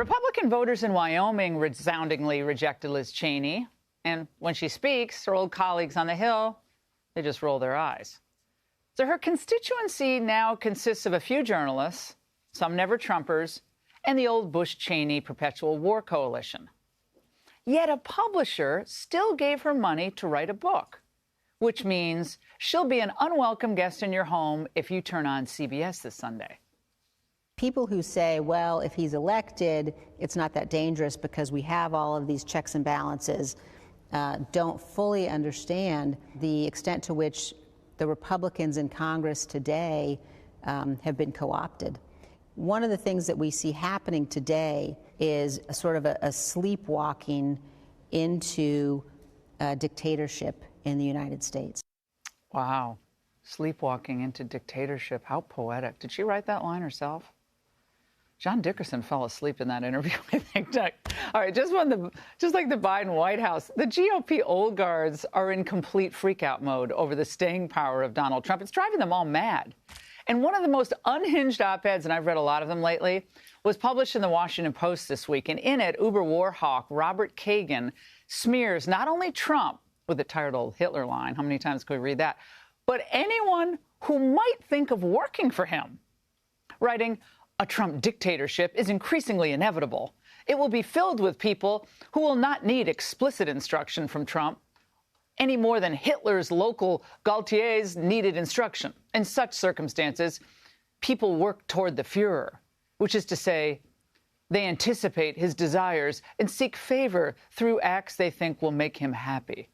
Republican voters in Wyoming resoundingly rejected Liz Cheney. And when she speaks, her old colleagues on the Hill, they just roll their eyes. So her constituency now consists of a few journalists, some never-Trumpers, and the old Bush-Cheney Perpetual War Coalition. Yet a publisher still gave her money to write a book, which means she'll be an unwelcome guest in your home if you turn on CBS this Sunday. People who say, well, if he's elected, it's not that dangerous because we have all of these checks and balances, don't fully understand the extent to which the Republicans in Congress today have been co-opted. One of the things that we see happening today is a sort of a sleepwalking into dictatorship in the United States. Wow. Sleepwalking into dictatorship. How poetic. Did she write that line herself? John Dickerson fell asleep in that interview, I think. All right, just like the Biden White House, the GOP old guards are in complete freakout mode over the staying power of Donald Trump. It's driving them all mad. And one of the most unhinged op-eds, and I've read a lot of them lately, was published in the Washington Post this week. And in it, Uber war hawk Robert Kagan smears not only Trump with the tired old Hitler line, how many times could we read that, but anyone who might think of working for him, writing, "A Trump dictatorship is increasingly inevitable. It will be filled with people who will not need explicit instruction from Trump any more than Hitler's local Gaultiers needed instruction. In such circumstances, people work toward the Führer, which is to say, they anticipate his desires and seek favor through acts they think will make him happy."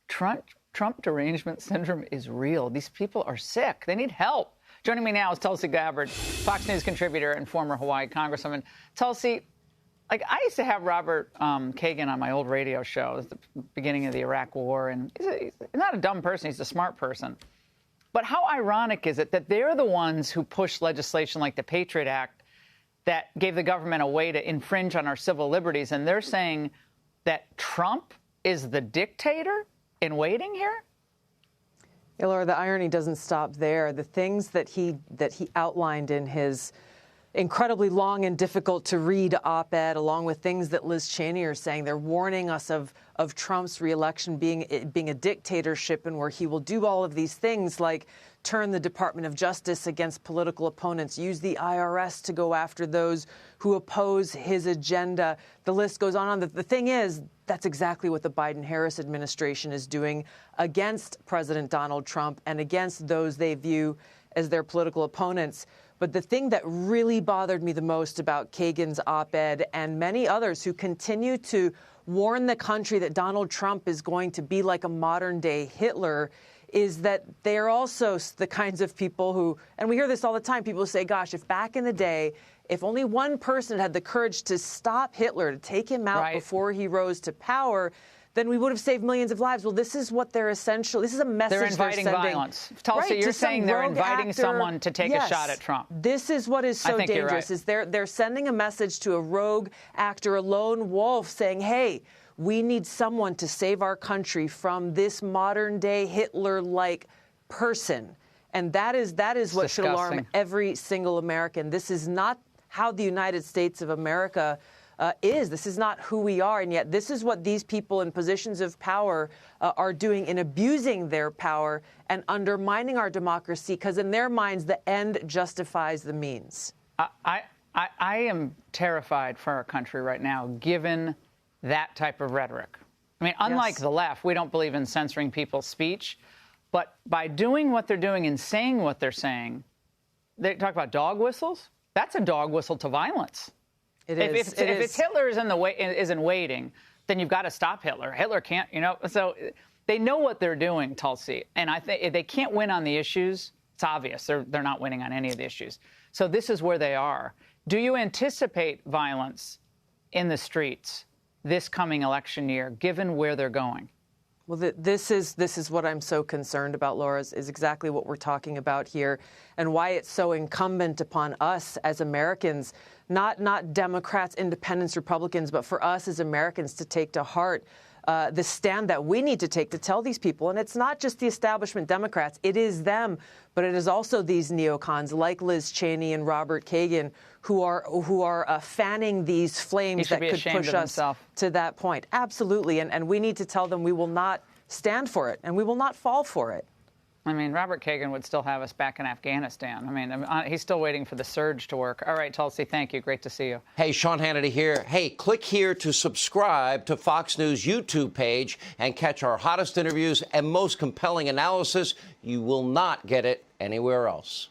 Trump derangement syndrome is real. These people are sick. They need help. Joining me now is Tulsi Gabbard, Fox News contributor and former Hawaii Congresswoman. Tulsi, I used to have Robert Kagan on my old radio show. It was the beginning of the Iraq War, and he's not a dumb person. He's a smart person. But how ironic is it that they're the ones who pushed legislation like the Patriot Act that gave the government a way to infringe on our civil liberties, and they're saying that Trump is the dictator in waiting here? Yeah, Laura, the irony doesn't stop there. The things that he outlined in his incredibly long and difficult to read op-ed, along with things that Liz Cheney are saying, they're warning us of Trump's reelection being a dictatorship, and where he will do all of these things like turn the Department of Justice against political opponents, use the IRS to go after those who oppose his agenda. The list goes on. The thing is, that's exactly what the Biden-Harris administration is doing against President Donald Trump and against those they view as their political opponents. But the thing that really bothered me the most about Kagan's op-ed and many others who continue to warn the country that Donald Trump is going to be like a modern-day Hitler is that they're also the kinds of people who, and we hear this all the time, people say, gosh, if back in the day, if only one person had the courage to stop Hitler, to take him out before he rose to power, then we would have saved millions of lives. Well, this is what they're essentially, this is a message they're inviting violence. Tulsi, you're saying they're inviting someone to take a shot at Trump. This is what is so dangerous, is they're sending a message to a rogue actor, a lone wolf, saying, hey, we need someone to save our country from this modern-day Hitler-like person. And that is what should alarm every single American. This is not how the United States of America is. This is not who we are, and yet this is what these people in positions of power are doing in abusing their power and undermining our democracy, because in their minds, the end justifies the means. I am terrified for our country right now, given that type of rhetoric. I mean, unlike the left, we don't believe in censoring people's speech, but by doing what they're doing and saying what they're saying, they talk about dog whistles. That's a dog whistle to violence. If it's Hitler is in waiting, then you've got to stop Hitler. Hitler can't, So they know what they're doing, Tulsi, and I think if they can't win on the issues, it's obvious they're not winning on any of the issues. So this is where they are. Do you anticipate violence in the streets this coming election year, given where they're going? Well, this is what I'm so concerned about, Laura, is exactly what we're talking about here, and why it's so incumbent upon us as Americans, not Democrats, independents, Republicans, but for us as Americans to take to heart the stand that we need to take to tell these people. And it's not just the establishment Democrats. It is them, but it is also these neocons like Liz Cheney and Robert Kagan who are fanning these flames that could push us to that point. Absolutely. And we need to tell them we will not stand for it and we will not fall for it. I mean, Robert Kagan would still have us back in Afghanistan. I mean, he's still waiting for the surge to work. All right, Tulsi, thank you. Great to see you. Hey, Sean Hannity here. Hey, click here to subscribe to Fox News YouTube page and catch our hottest interviews and most compelling analysis. You will not get it anywhere else.